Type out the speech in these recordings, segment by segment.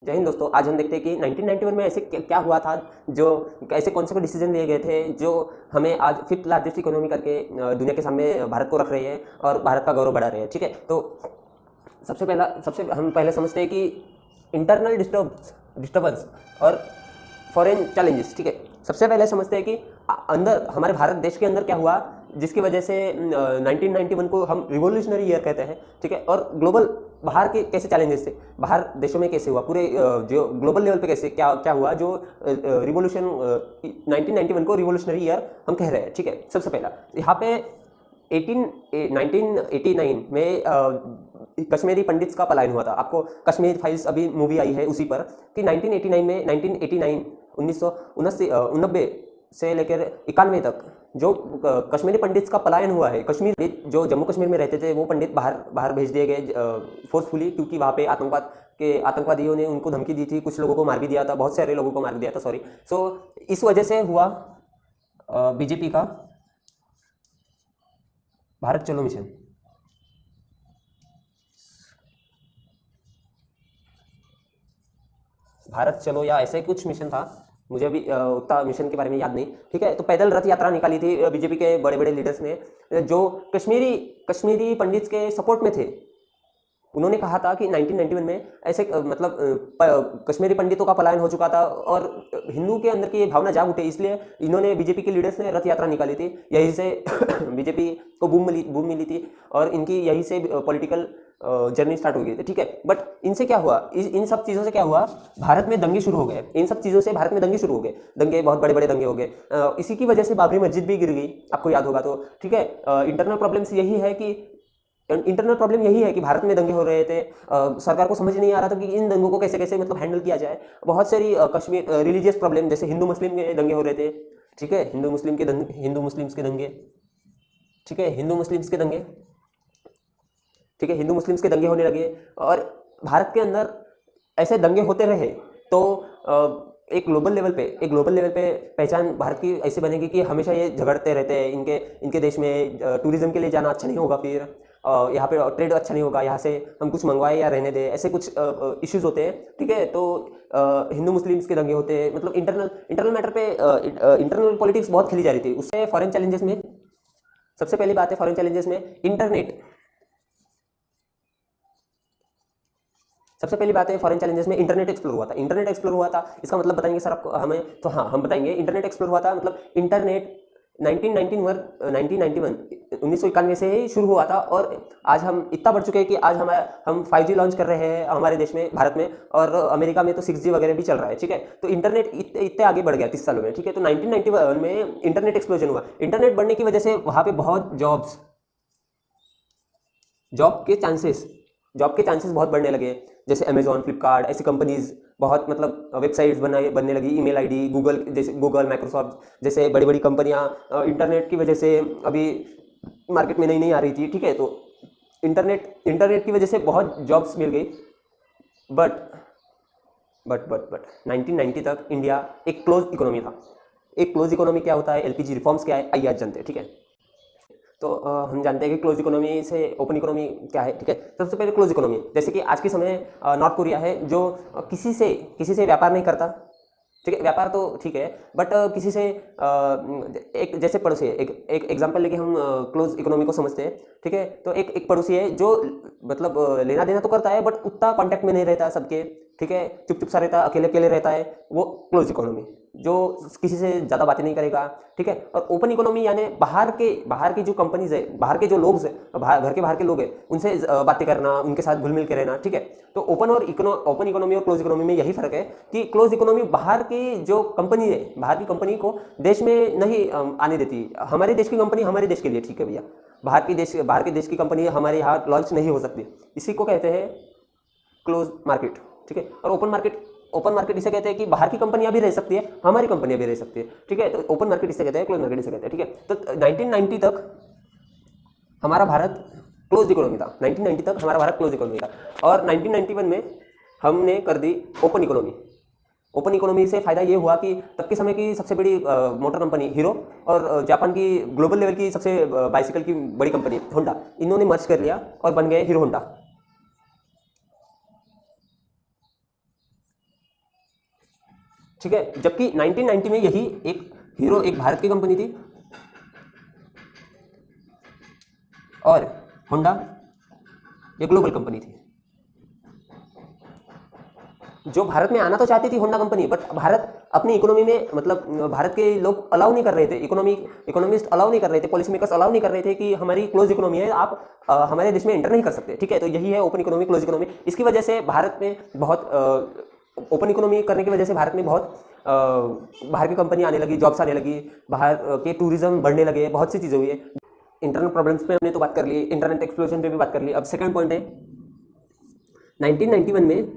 जय हिंद दोस्तों। आज हम देखते हैं कि 1991 में ऐसे क्या हुआ था, जो ऐसे कौन से डिसीजन लिए गए थे जो हमें आज फिफ्थ लार्जेस्ट इकोनॉमी करके दुनिया के सामने भारत को रख रहे हैं और भारत का गौरव बढ़ा रहे हैं। ठीक है, तो सबसे हम पहले समझते हैं कि इंटरनल डिस्टर्बेंस और फॉरेन चैलेंजेस। ठीक है, सबसे पहले समझते हैं कि अंदर हमारे भारत देश के अंदर क्या हुआ जिसकी वजह से 1991 को हम रिवोल्यूशनरी ईयर कहते हैं। ठीक है, और ग्लोबल बाहर के कैसे चैलेंजेस थे, बाहर देशों में कैसे हुआ, पूरे जो ग्लोबल लेवल पे कैसे क्या क्या हुआ, जो रिवोल्यूशन 1991 को रिवोल्यूशनरी ईयर हम कह रहे हैं। ठीक है, सबसे पहला यहाँ पे 1989 में कश्मीरी पंडित्स का पलायन हुआ था। आपको कश्मीर फाइल्स अभी मूवी आई है उसी पर कि 1989 में 1989 से लेकर 91 तक जो कश्मीरी पंडित्स का पलायन हुआ है। कश्मीर जो जम्मू कश्मीर में रहते थे वो पंडित बाहर भेज दिए गए फोर्सफुली, क्योंकि वहाँ पे आतंकवादियों ने उनको धमकी दी थी, कुछ लोगों को मार भी दिया था, बहुत सारे लोगों को मार भी दिया था, सॉरी। सो इस वजह से हुआ बीजेपी का भारत चलो मिशन। भारत चलो या ऐसे कुछ मिशन था, मुझे अभी उतना मिशन के बारे में याद नहीं। ठीक है, तो पैदल रथ यात्रा निकाली थी बीजेपी के बड़े बड़े लीडर्स ने, जो कश्मीरी पंडित्स के सपोर्ट में थे। उन्होंने कहा था कि 1991 में ऐसे कश्मीरी पंडितों का पलायन हो चुका था और हिंदू के अंदर की ये भावना जाग उठे, इसलिए इन्होंने बीजेपी के लीडर्स ने रथ यात्रा निकाली थी। यहीं से बीजेपी को बूम मिली थी और इनकी यहीं से पॉलिटिकल जर्नी स्टार्ट हो गई थी। ठीक है, बट इनसे क्या हुआ, इन सब चीज़ों से क्या हुआ, भारत में दंगे शुरू हो गए। इन सब चीज़ों से भारत में दंगे शुरू हो गए, दंगे बहुत बड़े बड़े दंगे हो गए। इसी की वजह से बाबरी मस्जिद भी गिर गई, आपको याद होगा तो। ठीक है, इंटरनल प्रॉब्लम यही है कि भारत में दंगे हो रहे थे। सरकार को समझ नहीं आ रहा था कि इन दंगों को कैसे कैसे हैंडल किया जाए। बहुत सारी कश्मीर रिलीजियस प्रॉब्लम, जैसे हिंदू मुस्लिम के दंगे हो रहे थे। ठीक है, हिंदू मुस्लिम्स के दंगे। ठीक है, हिंदू मुस्लिम्स के दंगे होने लगे और भारत के अंदर ऐसे दंगे होते रहे तो एक ग्लोबल लेवल पे पहचान भारत की ऐसे बनेगी कि हमेशा ये झगड़ते रहते हैं। इनके देश में टूरिज्म के लिए जाना अच्छा नहीं होगा, फिर यहाँ पे ट्रेड अच्छा नहीं होगा, यहाँ से हम कुछ मंगवाए या रहने दें, ऐसे कुछ इश्यूज होते हैं। ठीक है, तो हिंदू मुस्लिम्स के दंगे होते हैं, मतलब इंटरनल मैटर पे इंटरनल पॉलिटिक्स बहुत खेली जा रही थी। उससे फॉरेन चैलेंजेस में सबसे पहली बात है, फॉरेन चैलेंजेस में इंटरनेट। सबसे पहली बात है, फॉरेन चैलेंजेस में इंटरनेट एक्सप्लोर हुआ था। इसका मतलब बताएंगे सर आपको, हमें तो हाँ हम बताएंगे। इंटरनेट एक्सप्लोर हुआ था, मतलब इंटरनेट 1991 से ही शुरू हुआ था और आज हम इतना बढ़ चुके हैं कि आज हम 5G लॉन्च कर रहे हैं हमारे देश में, भारत में, और अमेरिका में तो 6G वगैरह भी चल रहा है। ठीक है, तो इंटरनेट इतने आगे बढ़ गया 30 सालों में। ठीक है, तो 1991 में इंटरनेट एक्सप्लोजन हुआ। इंटरनेट बढ़ने की वजह से वहाँ पे बहुत जॉब के चांसेस बहुत बढ़ने लगे। जैसे अमेजॉन, फ्लिपकार्ट, ऐसी कंपनीज बहुत वेबसाइट्स बनने लगी, ईमेल आईडी, गूगल, माइक्रोसॉफ्ट जैसे बड़ी बड़ी कंपनियां इंटरनेट की वजह से अभी मार्केट में नहीं आ रही थी। ठीक है, तो इंटरनेट की वजह से बहुत जॉब्स मिल गई। बट 1990 तक इंडिया एक क्लोज इकोनॉमी था। एक क्लोज इकोनॉमी क्या होता है, एलपीजी रिफॉर्म्स क्या है, आइए आज जानते हैं। ठीक है, तो हम जानते हैं कि क्लोज इकोनॉमी से ओपन इकोनॉमी क्या है। ठीक है, सबसे पहले क्लोज इकोनॉमी, जैसे कि आज के समय नॉर्थ कोरिया है, जो किसी से व्यापार नहीं करता। ठीक है, व्यापार तो ठीक है, बट किसी से एक जैसे पड़ोसी है, एक एग्जांपल लेके हम क्लोज इकोनॉमी को समझते हैं। ठीक है, तो एक पड़ोसी है जो लेना देना तो करता है बट उतना कांटेक्ट में नहीं रहता सबके। ठीक है, चुप सा रहता है, अकेले रहता है, वो क्लोज इकोनॉमी, जो किसी से ज़्यादा बातें नहीं करेगा। ठीक है, और ओपन इकोनॉमी यानी बाहर की जो कंपनीज है, बाहर के जो लोग हैं, घर के बाहर के लोग हैं, उनसे बातें करना, उनके साथ घुल मिल के रहना। ठीक है, तो ओपन इकोनॉमी और क्लोज इकोनॉमी में यही फर्क है कि क्लोज इकोनॉमी बाहर की जो कंपनी है, बाहर की कंपनी को देश में नहीं आने देती। हमारे देश की कंपनी हमारे देश के लिए ठीक है भैया, बाहर के देश की कंपनी हमारे यहाँ लॉन्च नहीं हो सकती। इसी को कहते हैं क्लोज मार्केट। ठीक है, और ओपन मार्केट इसे कहते हैं कि बाहर की कंपनियां भी रह सकती है, हमारी कंपनियां भी रह सकती है। ठीक है, तो ओपन मार्केट इसे कहते हैं, क्लोज मार्केट इसे कहते हैं। ठीक है, तो 1990 तक हमारा भारत क्लोज इकोनॉमी था। 1990 तक हमारा भारत क्लोज इकोनॉमी था और 1991 में हमने कर दी ओपन इकोनॉमी। ओपन इकोनॉमी से फायदा ये हुआ कि तब के समय की सबसे बड़ी मोटर कंपनी हीरो और जापान की ग्लोबल लेवल की सबसे बाइसिकल की बड़ी कंपनी होंडा, इन्होंने मर्ज कर लिया और बन गए हीरो होंडा। ठीक है। जबकि 1990 में यही एक हीरो एक भारत की कंपनी थी और होंडा एक ग्लोबल कंपनी थी। जो भारत में आना तो चाहती थी होंडा कंपनी, बट भारत अपनी इकोनॉमी में, मतलब भारत के लोग अलाउ नहीं कर रहे थे, इकोनॉमिस्ट अलाउ नहीं कर रहे थे, पॉलिसी मेकर्स अलाउ नहीं कर रहे थे कि हमारी क्लोज इकोनॉमी है, आप हमारे देश में एंटर नहीं कर सकते, ठीक है। तो यही है ओपन इकोनॉमी, क्लोज इकोनॉमी। इसकी वजह से भारत में बहुत ओपन इकोनॉमी करने की वजह से भारत में बहुत बाहर की कंपनी आने लगी, जॉब्स आने लगी, बाहर के टूरिज्म बढ़ने लगे, बहुत सी चीज़ें हुई है। इंटरनल प्रॉब्लम्स पे हमने तो बात कर ली, इंटरनेट एक्सप्लोजन पे भी बात कर ली। अब सेकंड पॉइंट है 1991 में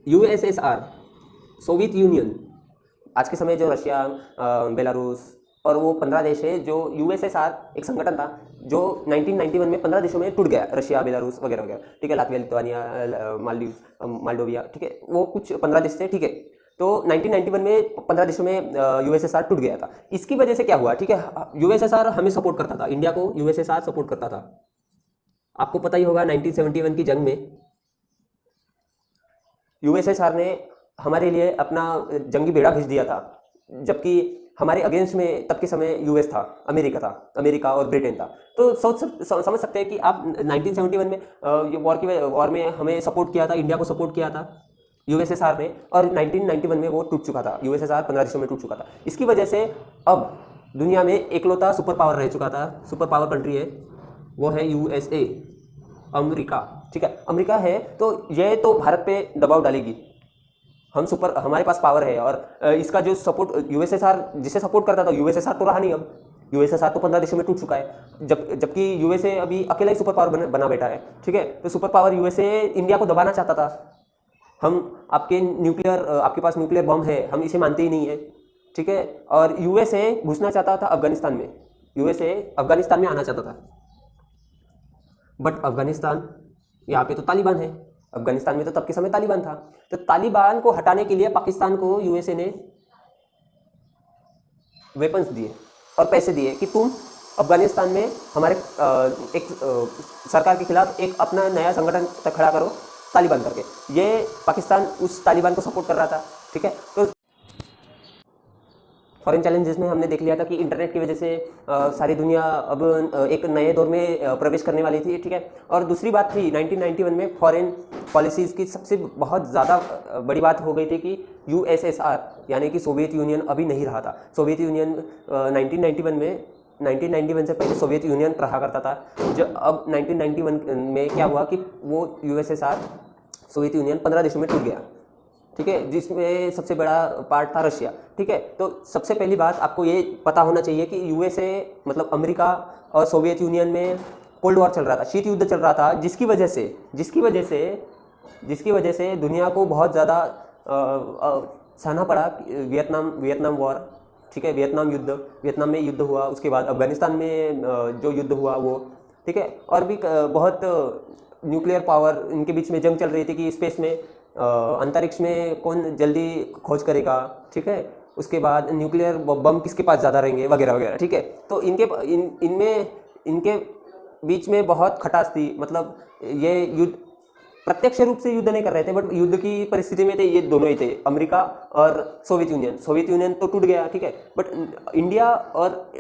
यूएसएसआर, सोवियत यूनियन, आज के समय जो रशिया, बेलारूस और वो 15 देश है, जो यूएसएसआर एक संगठन था जो 1991 में 15 देशों में टूट गया, रशिया, बेलारूस वगैरह वगैरह, ठीक है, लातविया, लिथुआनिया, मालडोविया, ठीक है, वो कुछ 15 देश थे, ठीक है। तो 1991 में 15 देशों में यूएसएसआर टूट गया था। इसकी वजह से क्या हुआ, ठीक है, यूएसएसआर हमें सपोर्ट करता था, इंडिया को यूएसएसआर सपोर्ट करता था। आपको पता ही होगा 1971 की जंग में यूएसएसआर ने हमारे लिए अपना जंगी बेड़ा भेज दिया था, जबकि हमारे अगेंस्ट में तब के समय यूएस था, अमेरिका और ब्रिटेन था। तो समझ सकते हैं कि आप 1971 में वॉर में हमें सपोर्ट किया था, इंडिया को सपोर्ट किया था यूएसएसआर ने, और 1991 में वो टूट चुका था, यूएसएसआर 15 देशों में टूट चुका था। इसकी वजह से अब दुनिया में एकलौता सुपर पावर रह चुका था, सुपर पावर कंट्री है, वो है यूएसए, अमेरिका, ठीक है, अमेरिका है। तो ये तो भारत पे दबाव डालेगी, हमारे पास पावर है, और इसका जो सपोर्ट यूएसएसआर जिसे सपोर्ट करता था, यूएसएसआर तो रहा नहीं, अब यूएसएसआर तो 15 देशों में टूट चुका है, जबकि यूएसए अभी अकेला ही सुपर पावर बना बैठा है, ठीक है। तो सुपर पावर यूएसए इंडिया को दबाना चाहता था, आपके पास न्यूक्लियर बम है, हम इसे मानते ही नहीं है, ठीक है। और यूएसए घुसना चाहता था अफगानिस्तान में, यूएसए अफगानिस्तान में आना चाहता था, बट अफगानिस्तान, यहाँ पे तो तालिबान है, अफगानिस्तान में तो तब के समय तालिबान था। तो तालिबान को हटाने के लिए पाकिस्तान को यूएसए ने वेपन्स दिए और पैसे दिए कि तुम अफगानिस्तान में हमारे एक सरकार के खिलाफ एक अपना नया संगठन खड़ा करो, तालिबान करके। ये पाकिस्तान उस तालिबान को सपोर्ट कर रहा था, ठीक है। तो फॉरेन चैलेंजेस में हमने देख लिया था कि इंटरनेट की वजह से सारी दुनिया अब एक नए दौर में प्रवेश करने वाली थी, ठीक है। और दूसरी बात थी 1991 में फॉरेन पॉलिसीज़ की सबसे बहुत ज़्यादा बड़ी बात हो गई थी कि यूएसएसआर यानी कि सोवियत यूनियन अभी नहीं रहा था। सोवियत यूनियन 1991 से पहले सोवियत यूनियन रहा करता था। जो अब 1991 में क्या हुआ कि वो यूएसएसआर, सोवियत यूनियन 15 देशों में टूट गया, ठीक है, जिसमें सबसे बड़ा पार्ट था रशिया, ठीक है। तो सबसे पहली बात आपको ये पता होना चाहिए कि यूएसए मतलब अमेरिका और सोवियत यूनियन में कोल्ड वॉर चल रहा था, शीत युद्ध चल रहा था, जिसकी वजह से दुनिया को बहुत ज़्यादा सहना पड़ा। वियतनाम वॉर, ठीक है, वियतनाम में युद्ध हुआ, उसके बाद अफगानिस्तान में जो युद्ध हुआ वो, ठीक है। और भी बहुत न्यूक्लियर पावर, इनके बीच में जंग चल रही थी कि स्पेस में, अंतरिक्ष में कौन जल्दी खोज करेगा, ठीक है। उसके बाद न्यूक्लियर बम किसके पास ज़्यादा रहेंगे वगैरह वगैरह, ठीक है। तो इनके बीच में बहुत खटास थी, मतलब ये युद्ध प्रत्यक्ष रूप से युद्ध नहीं कर रहे थे, बट युद्ध की परिस्थिति में थे, ये दोनों ही थे, अमेरिका और सोवियत यूनियन तो टूट गया, ठीक है। बट इंडिया और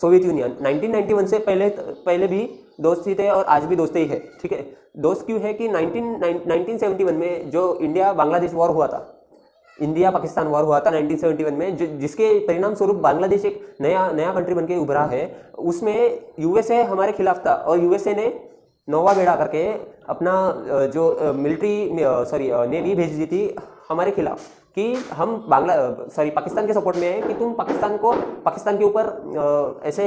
सोवियत यूनियन 1991 से पहले भी दोस्ती थे और आज भी दोस्ती ही है, ठीक है। दोस्त क्यों है कि 1971 में जो इंडिया बांग्लादेश वॉर हुआ था, इंडिया पाकिस्तान वॉर हुआ था 1971 में, जिसके परिणाम स्वरूप बांग्लादेश एक नया कंट्री बनके उभरा है, उसमें यूएसए हमारे खिलाफ था और यूएसए ने नौवा बेड़ा करके अपना जो नेवी भेज दी थी हमारे खिलाफ कि हम पाकिस्तान के सपोर्ट में है कि तुम पाकिस्तान के ऊपर ऐसे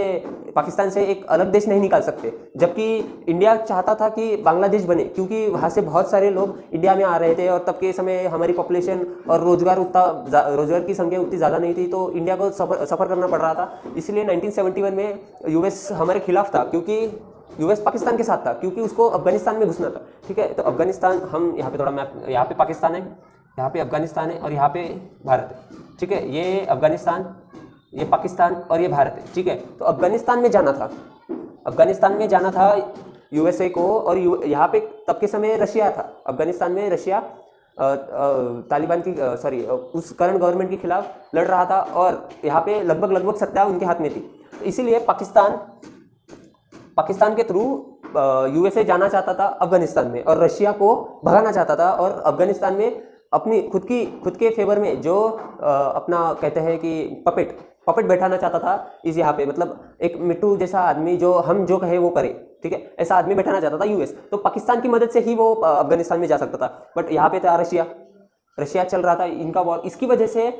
पाकिस्तान से एक अलग देश नहीं निकाल सकते। जबकि इंडिया चाहता था कि बांग्लादेश बने, क्योंकि वहाँ से बहुत सारे लोग इंडिया में आ रहे थे और तब के समय हमारी पॉपुलेशन और रोजगार की संख्या उतनी ज़्यादा नहीं थी, तो इंडिया को सफ़र करना पड़ रहा था। इसलिए 1971 में यूएस हमारे खिलाफ था, क्योंकि यूएस पाकिस्तान के साथ था, क्योंकि उसको अफगानिस्तान में घुसना था, ठीक है। तो अफगानिस्तान, हम यहाँ पे थोड़ा मैप, यहाँ पे पाकिस्तान है, यहाँ पे अफगानिस्तान है और यहाँ पे भारत है, ठीक है। ये अफगानिस्तान, ये पाकिस्तान और ये भारत है, ठीक है। तो अफगानिस्तान में जाना था यूएसए को, और यहाँ पे तब के समय रशिया था, अफगानिस्तान में रशिया तालिबान की उस करंट गवर्नमेंट के खिलाफ लड़ रहा था और यहाँ पे लगभग सत्ता उनके हाथ में थी। तो इसीलिए पाकिस्तान के थ्रू यूएसए जाना चाहता था अफगानिस्तान में, और रशिया को भगाना चाहता था, और अफगानिस्तान में अपनी खुद के फेवर में जो अपना कहते हैं कि पपेट बैठाना चाहता था इस यहाँ पे, मतलब एक मिट्टू जैसा आदमी जो हम जो कहे वो करे, ठीक है, ऐसा आदमी बैठाना चाहता था यूएस। तो पाकिस्तान की मदद से ही वो अफगानिस्तान में जा सकता था, बट यहाँ पे था रशिया चल रहा था इनका वॉर। इसकी वजह से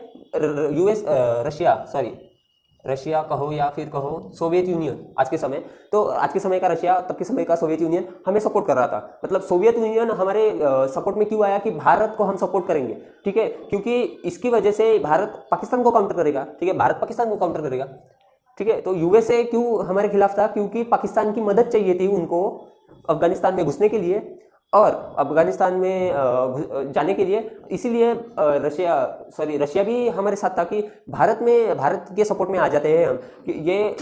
रशिया कहो या फिर कहो सोवियत यूनियन आज के समय का रशिया, तब के समय का सोवियत यूनियन हमें सपोर्ट कर रहा था। मतलब सोवियत यूनियन हमारे सपोर्ट में क्यों आया कि भारत को हम सपोर्ट करेंगे, ठीक है, क्योंकि इसकी वजह से भारत पाकिस्तान को काउंटर करेगा, ठीक है, भारत पाकिस्तान को काउंटर करेगा, ठीक है। तो यूएसए क्यों हमारे खिलाफ था, क्योंकि पाकिस्तान की मदद चाहिए थी उनको अफगानिस्तान में घुसने के लिए और अफगानिस्तान में जाने के लिए। इसीलिए रशिया भी हमारे साथ था कि भारत के सपोर्ट में आ जाते हैं हम, कि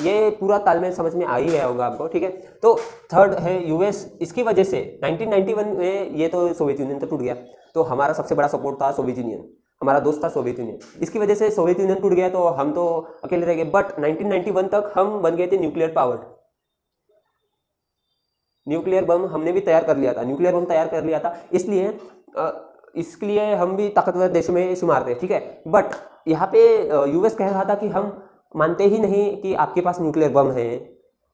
ये पूरा तालमेल समझ में आ ही गया होगा आपको, ठीक है। तो थर्ड है यूएस। इसकी वजह से 1991 में ये तो सोवियत यूनियन तो टूट गया, तो हमारा सबसे बड़ा सपोर्ट था सोवियत यूनियन, हमारा दोस्त था सोवियत यूनियन। इसकी वजह से सोवियत यूनियन टूट गया तो हम तो अकेले रह गए, बट 1991 तक हम बन गए थे न्यूक्लियर पावर्ड। न्यूक्लियर बम हमने भी तैयार कर लिया था, इसके लिए हम भी ताकतवर देशों में शुमार थे, ठीक है। बट यहाँ पे यूएस कह रहा था कि हम मानते ही नहीं कि आपके पास न्यूक्लियर बम है,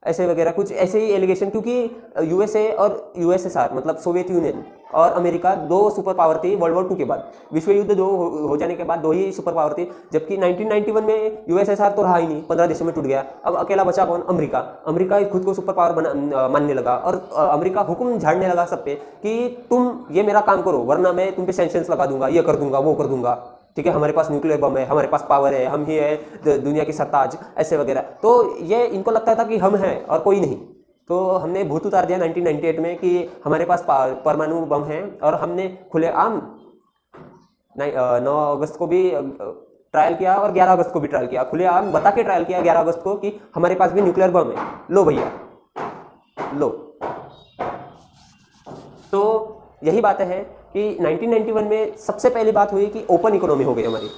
ऐसे वगैरह कुछ ऐसे ही एलिगेशन, क्योंकि यूएसए और यूएसएसआर मतलब सोवियत यूनियन और अमेरिका दो सुपर पावर थी वर्ल्ड वॉर 2 के बाद। विश्व युद्ध दो हो जाने के बाद दो ही सुपर पावर थी, जबकि 1991 में यूएसएसआर तो रहा ही नहीं, 15 देशों में टूट गया। अब अकेला बचा कौन? अमेरिका खुद को सुपर पावर मानने लगा, और अमेरिका हुक्म झाड़ने लगा सब पे कि तुम ये मेरा काम करो वरना मैं तुम पे सैंक्शंस लगा दूंगा, ये कर दूंगा, वो कर दूंगा, ठीक है, हमारे पास न्यूक्लियर बम है, हमारे पास पावर है, हम ही है दुनिया की सरताज, ऐसे वगैरह। तो ये इनको लगता था कि हम हैं और कोई नहीं। तो हमने भूत उतार दिया 1998 में कि हमारे पास परमाणु बम है, और हमने खुलेआम 9 अगस्त को भी ट्रायल किया और 11 अगस्त को भी ट्रायल किया, खुलेआम बता के ट्रायल किया 11 अगस्त को कि हमारे पास भी न्यूक्लियर बम है, लो भैया लो। तो यही बात है कि 1991 में सबसे पहली बात हुई कि ओपन इकोनॉमी हो गई हमारी,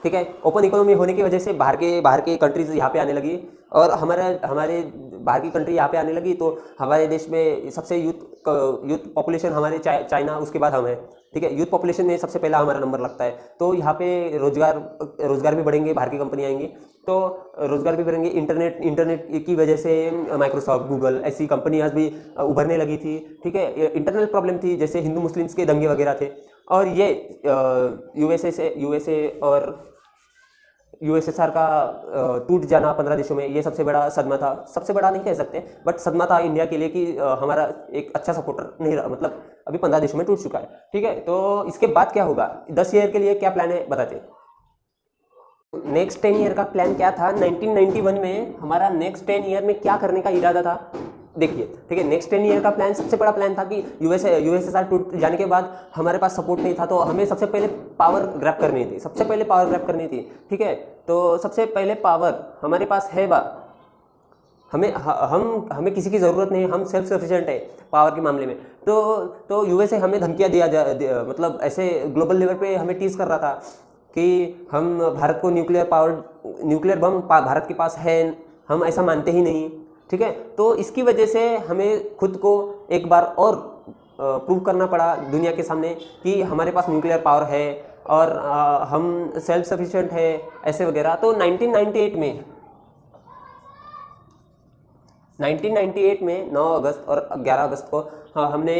ठीक है। ओपन इकोनॉमी होने की वजह से बाहर के कंट्रीज यहाँ पे आने लगी, और हमारे बाहर की कंट्री यहाँ पे आने लगी, तो हमारे देश में सबसे यूथ पॉपुलेशन हमारे चाइना, उसके बाद हम हैं, ठीक है। यूथ पॉपुलेशन में सबसे पहला हमारा नंबर लगता है। तो यहाँ पे रोजगार भी बढ़ेंगे, बाहर की कंपनी आएंगी तो रोजगार भी बढ़ेंगे। इंटरनेट की वजह से माइक्रोसॉफ्ट, गूगल ऐसी कंपनियां भी उभरने लगी थी, ठीक है। इंटरनल प्रॉब्लम थी, जैसे हिंदू मुस्लिम्स के दंगे वगैरह थे, और ये यूएसए और यूएसएसआर का टूट जाना 15 देशों में, ये सबसे बड़ा सदमा था। सबसे बड़ा नहीं कह सकते, बट सदमा था इंडिया के लिए कि हमारा एक अच्छा सपोर्टर नहीं रहा, मतलब अभी 15 देशों में टूट चुका है, ठीक है। तो इसके बाद क्या होगा, 10 ईयर के लिए क्या प्लान है बताते। नेक्स्ट 10 ईयर का प्लान क्या था 1991 में, हमारा नेक्स्ट 10 ईयर में क्या करने का इरादा था देखिए, ठीक है। नेक्स्ट 10 ईयर का प्लान, सबसे बड़ा प्लान था कि यूएसएसआर टूट जाने के बाद हमारे पास सपोर्ट नहीं था, तो हमें सबसे पहले पावर ग्रैब करनी थी, ठीक है। तो सबसे पहले पावर हमारे पास है हमें किसी की ज़रूरत नहीं, हम सेल्फ सफिशिएंट है पावर के मामले में। तो यूएसए हमें धमकियाँ मतलब ऐसे ग्लोबल लेवल पे हमें टीज कर रहा था कि हम भारत को न्यूक्लियर बम भारत के पास है, हम ऐसा मानते ही नहीं, ठीक है। तो इसकी वजह से हमें खुद को एक बार और प्रूव करना पड़ा दुनिया के सामने कि हमारे पास न्यूक्लियर पावर है और हम सेल्फ सफिशिएंट है, ऐसे वगैरह। तो 1998 में 9 अगस्त और 11 अगस्त को हमने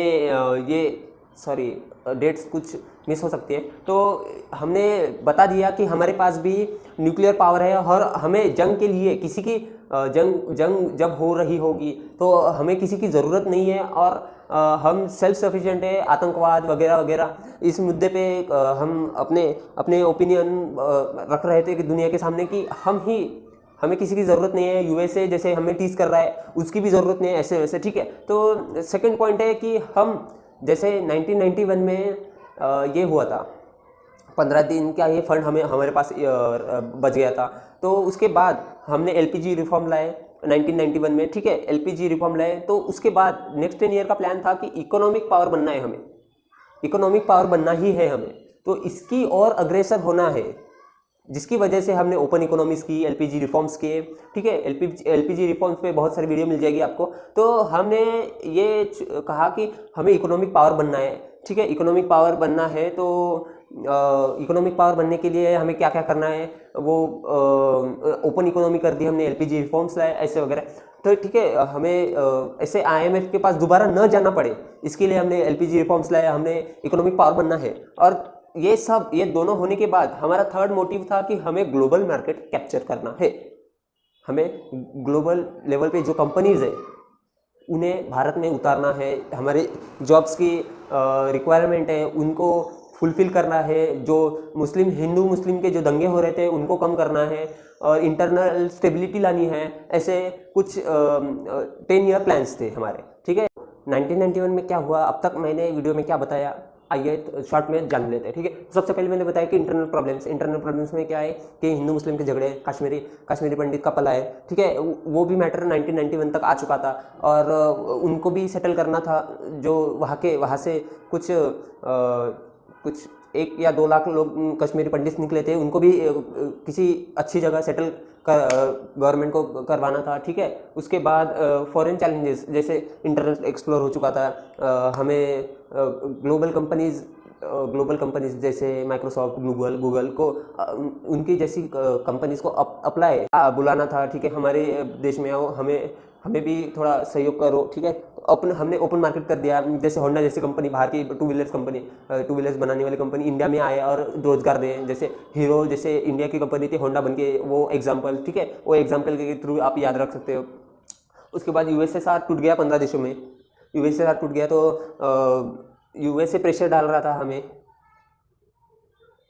डेट्स कुछ मिस हो सकती है, तो हमने बता दिया कि हमारे पास भी न्यूक्लियर पावर है, और हमें जंग के लिए किसी की जंग जब हो रही होगी तो हमें किसी की ज़रूरत नहीं है, और हम सेल्फ सफिशिएंट है। आतंकवाद वगैरह वगैरह इस मुद्दे पे हम अपने ओपिनियन रख रहे थे कि दुनिया के सामने कि हमें किसी की ज़रूरत नहीं है, यूएसए जैसे हमें टीज कर रहा है उसकी भी ज़रूरत नहीं है, ऐसे वैसे, ठीक है। तो सेकंड पॉइंट है कि हम जैसे 1991 में ये हुआ था, 15 दिन का ये फंड हमारे पास बच गया था, तो उसके बाद हमने एलपीजी रिफॉर्म लाए 1991 में, ठीक है। एलपीजी रिफॉर्म लाए, तो उसके बाद नेक्स्ट 10 ईयर का प्लान था कि इकोनॉमिक पावर बनना है हमें, इकोनॉमिक पावर बनना ही है हमें, तो इसकी और अग्रेसर होना है, जिसकी वजह से हमने ओपन इकोनॉमीज की, एलपीजी रिफॉर्म्स किए, ठीक है। एलपीजी रिफॉर्म्स पे बहुत सारी वीडियो मिल जाएगी आपको। तो हमने ये कहा कि हमें इकोनॉमिक पावर बनना है, ठीक है। इकोनॉमिक पावर बनना है तो इकोनॉमिक पावर बनने के लिए हमें क्या क्या करना है, वो ओपन इकोनॉमी कर दी हमने, एलपीजी रिफॉर्म्स लाए, ऐसे वगैरह। तो ठीक है, हमें ऐसे आईएमएफ के पास दोबारा न जाना पड़े, इसके लिए हमने एलपीजी रिफॉर्म्स लाया, हमने इकोनॉमिक पावर बनना है। और ये दोनों होने के बाद हमारा थर्ड मोटिव था कि हमें ग्लोबल मार्केट कैप्चर करना है। हमें ग्लोबल लेवल पे जो कंपनीज है उन्हें भारत में उतारना है, हमारे जॉब्स की रिक्वायरमेंट है उनको फुलफिल करना है, जो हिंदू मुस्लिम के जो दंगे हो रहे थे उनको कम करना है, और इंटरनल स्टेबिलिटी लानी है। ऐसे कुछ 10 ईयर प्लान्स थे हमारे, ठीक है। 1991 में क्या हुआ, अब तक मैंने वीडियो में क्या बताया, आइए शॉर्ट में जान लेते हैं, ठीक है। सबसे पहले मैंने बताया कि इंटरनल प्रॉब्लम्स में क्या है कि हिंदू मुस्लिम के झगड़े, कश्मीरी पंडित का पला है, ठीक है। वो भी मैटर 1991 तक आ चुका था, और उनको भी सेटल करना था। जो वहाँ से कुछ 1 या 2 लाख लोग कश्मीरी पंडित निकले थे, उनको भी किसी अच्छी जगह सेटल गवर्नमेंट को करवाना था, ठीक है। उसके बाद फॉरेन चैलेंजेस, जैसे इंटरनेट एक्सप्लोर हो चुका था, हमें ग्लोबल कंपनीज जैसे माइक्रोसॉफ्ट, गूगल को उनकी जैसी कंपनीज को अपलाई बुलाना था, ठीक है। हमारे देश में आओ, हमें भी थोड़ा सहयोग करो, ठीक है। हमने ओपन मार्केट कर दिया, जैसे होंडा जैसी कंपनी, बाहर की टू व्हीलर्स बनाने वाली कंपनी इंडिया में आए और रोजगार दें। जैसे हीरो जैसे इंडिया की कंपनी थी, होंडा बन के, वो एग्जाम्पल, ठीक है। वो एग्जाम्पल के थ्रू आप याद रख सकते हो। उसके बाद यूएसएसआर टूट गया 15 देशों में। यूएसएसआर टूट गया तो यूएसए प्रेशर डाल रहा था हमें,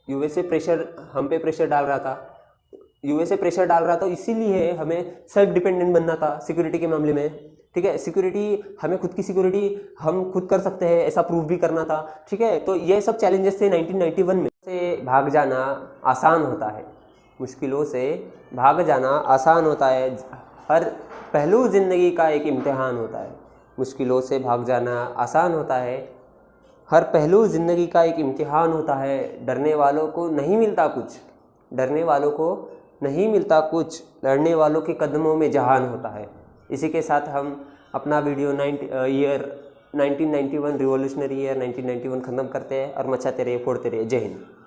यूएसए प्रेशर हम पे प्रेशर डाल रहा था, यूएसए प्रेशर डाल रहा था, इसीलिए हमें सेल्फ डिपेंडेंट बनना था सिक्योरिटी के मामले में, ठीक है। हमें खुद की सिक्योरिटी हम खुद कर सकते हैं, ऐसा प्रूव भी करना था, ठीक है। तो ये सब चैलेंजेस थे 1991 में। से भाग जाना आसान होता है, मुश्किलों से भाग जाना आसान होता है, हर पहलू ज़िंदगी का एक इम्तिहान होता है। मुश्किलों से भाग जाना आसान होता है, हर पहलू ज़िंदगी का एक इम्तिहान होता है। डरने वालों को नहीं मिलता कुछ, लड़ने वालों के कदमों में जहान होता है। इसी के साथ हम अपना वीडियो 1991 रिवॉल्यूशनरी ईयर 1991 ख़त्म करते हैं, और मचाते रहिए, फोड़ते रहिए। जय हिंद।